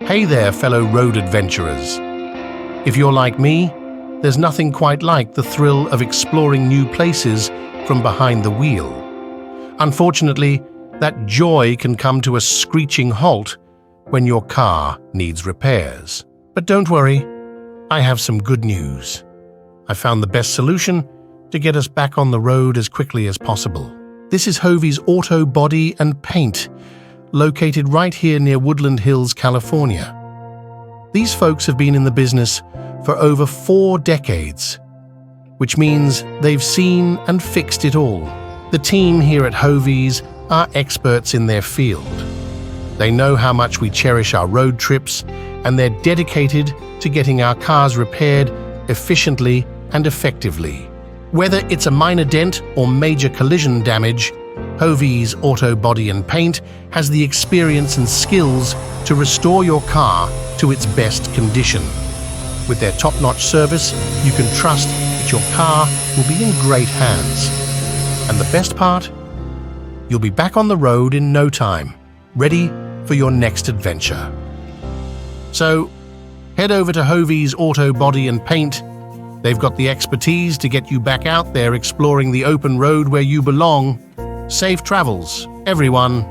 Hey there, fellow road adventurers. If you're like me, there's nothing quite like the thrill of exploring new places from behind the wheel. Unfortunately, that joy can come to a screeching halt when your car needs repairs. But don't worry, I have some good news. I found the best solution to get us back on the road as quickly as possible. This is Hovee's Auto Body and Paint, located right here near Woodland Hills, California. These folks have been in the business for over 4 decades, which means they've seen and fixed it all. The team here at Hovee's are experts in their field. They know how much we cherish our road trips, and they're dedicated to getting our cars repaired efficiently and effectively. Whether it's a minor dent or major collision damage, Hovee's Auto Body and Paint has the experience and skills to restore your car to its best condition. With their top-notch service, you can trust that your car will be in great hands. And the best part? You'll be back on the road in no time, ready for your next adventure. So, head over to Hovee's Auto Body and Paint. They've got the expertise to get you back out there exploring the open road where you belong. Safe travels, everyone.